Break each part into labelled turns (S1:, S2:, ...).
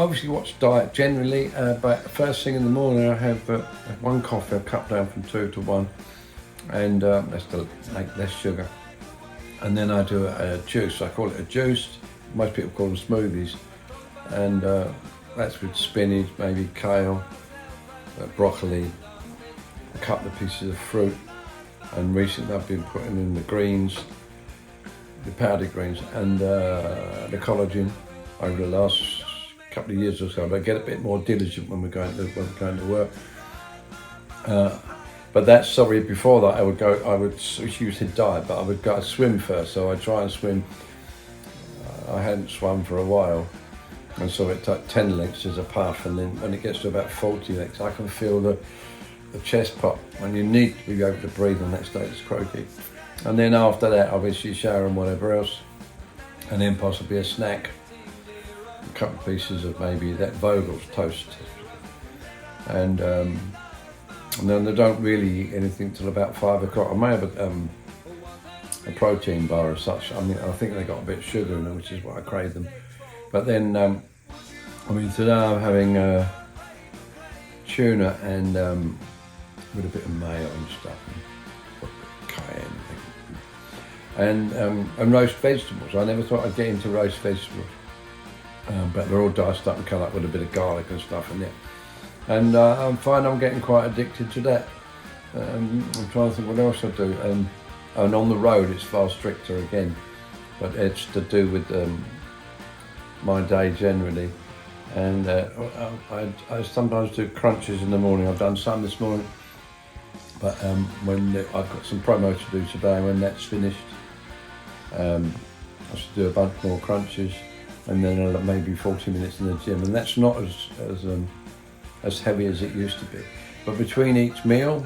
S1: obviously watch diet generally, but first thing in the morning I have one coffee, I cut down from 2 to 1, and that's to make less sugar. And then I do a juice, I call it a juice, most people call them smoothies, and that's with spinach, maybe kale, broccoli, a couple of pieces of fruit, and recently I've been putting in the greens, the powdered greens, and the collagen over the last couple of years or so. But I get a bit more diligent when we're going to work. But that's sorry. Before that, I would usually diet, but I would go swim first. So I try and swim. I hadn't swum for a while, and so it took 10 lengths as a puff, and then when it gets to about 40 lengths, I can feel the chest pop, and you need to be able to breathe on that Status Quo gig. And then after that, obviously shower and whatever else, and then possibly a snack, a couple of pieces of maybe that Vogel's toast, and then they don't really eat anything till about 5 o'clock. I may have a protein bar as such. I mean, I think they got a bit of sugar in them, which is why I crave them. But then, I mean, today I'm having tuna and with a bit of mayo and stuff, and cayenne, and roast vegetables. I never thought I'd get into roast vegetables, but they're all diced up and cut up with a bit of garlic and stuff in it. And I'm fine, I'm getting quite addicted to that. I'm trying to think what else I do. And on the road it's far stricter again, but it's to do with my day generally. And I sometimes do crunches in the morning. I've done some this morning, but when I've got some promo to do today, when that's finished, I should do a bunch more crunches, and then maybe 40 minutes in the gym, and that's not as heavy as it used to be. But between each meal,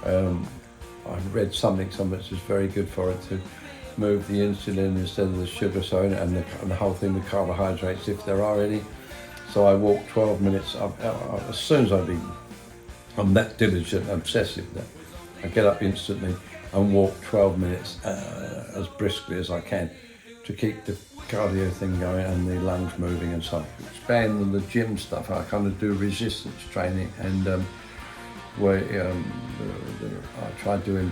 S1: I've read something that's just very good for it to move the insulin instead of the sugar, so and the whole thing with carbohydrates, if there are any. So I walk 12 minutes as soon as I'm that diligent, obsessive that I get up instantly and walk 12 minutes as briskly as I can to keep the cardio thing going and the lungs moving and so on. Expand the gym stuff, I kind of do resistance training, and where I try doing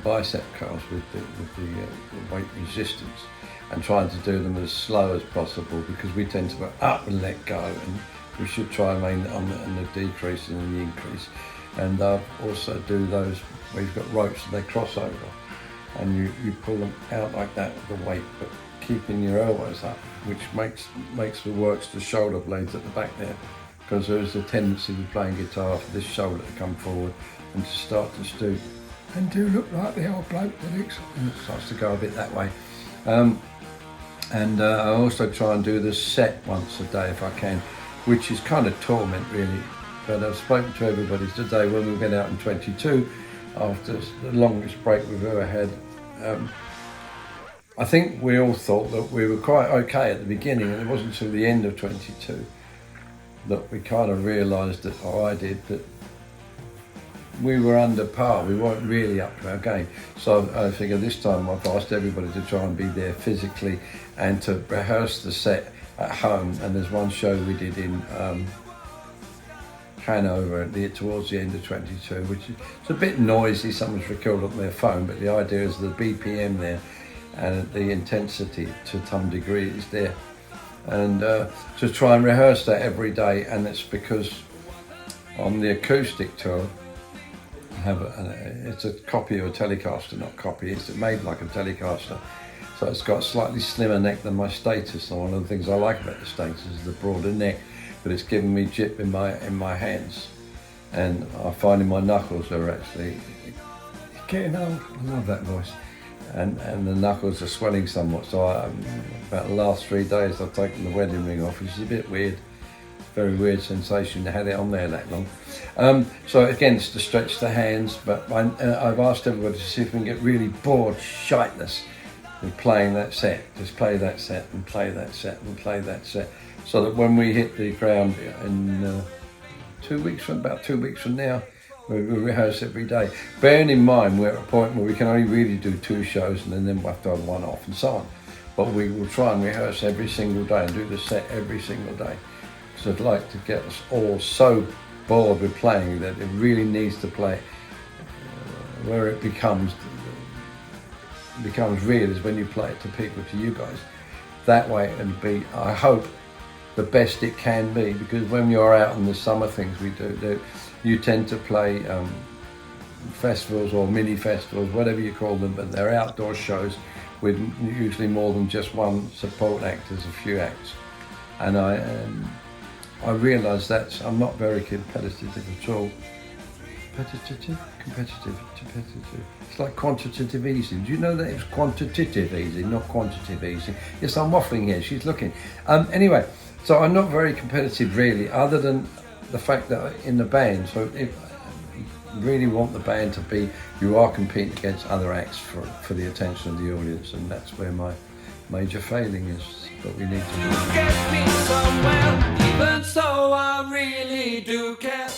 S1: bicep curls with the weight resistance, and trying to do them as slow as possible, because we tend to go up and let go, and we should try and aim on the decrease and the increase. And also do those where you've got ropes and they cross over, and you pull them out like that with the weight, but keeping your elbows up, which works the shoulder blades at the back there, because there's a tendency with playing guitar for this shoulder to come forward and to start to stoop and do look like the old bloke that it starts to go a bit that way. And I also try and do the set once a day if I can, which is kind of torment really. But I've spoken to everybody today when we went out in 22, after the longest break we've ever had. I think we all thought that we were quite okay at the beginning, and it wasn't until the end of 22 that we kind of realised that, or I did, that we were under par. We weren't really up to our game. So I figured this time I've asked everybody to try and be there physically and to rehearse the set at home. And there's one show we did in Hanover towards the end of 22, which is it's a bit noisy. Someone's recorded on their phone, but the idea is the BPM there and the intensity to some degree is there. And to try and rehearse that every day. And it's because on the acoustic tour, it's a copy of a Telecaster, not copy, it's made like a Telecaster. So it's got a slightly slimmer neck than my Status. So one of the things I like about the Status is the broader neck, but it's giving me jip in my hands. And I find in my knuckles are actually getting old. I love that voice. And the knuckles are swelling somewhat. So about the last 3 days I've taken the wedding ring off, which is a bit weird. Very weird sensation to have it on there that long. So again, it's to stretch the hands, but I've asked everybody to see if we can get really bored shitless with playing that set. Just play that set and play that set and play that set, so that when we hit the ground in about 2 weeks from now, we rehearse every day. Bearing in mind we're at a point where we can only really do 2 shows and then we'll have to have one off and so on. But we will try and rehearse every single day and do the set every single day, because I'd like to get us all so bored with playing that it really needs to play where it becomes real is when you play it to people, to you guys. That way it'll be, I hope, the best it can be, because when you're out on the summer things we do, you tend to play festivals or mini festivals, whatever you call them, but they're outdoor shows with usually more than just one support act, there's a few acts. And I realise that I'm not very competitive at all. Competitive. It's like quantitative easing. Do you know that it's quantitative easing, not quantitative easing? Yes, I'm waffling here, she's looking. Anyway, so I'm not very competitive really, other than the fact that in the band, so if you really want the band to be, you are competing against other acts for the attention of the audience, and that's where my major failing is. But we need to.
S2: You get me somewhere, even so I really do care.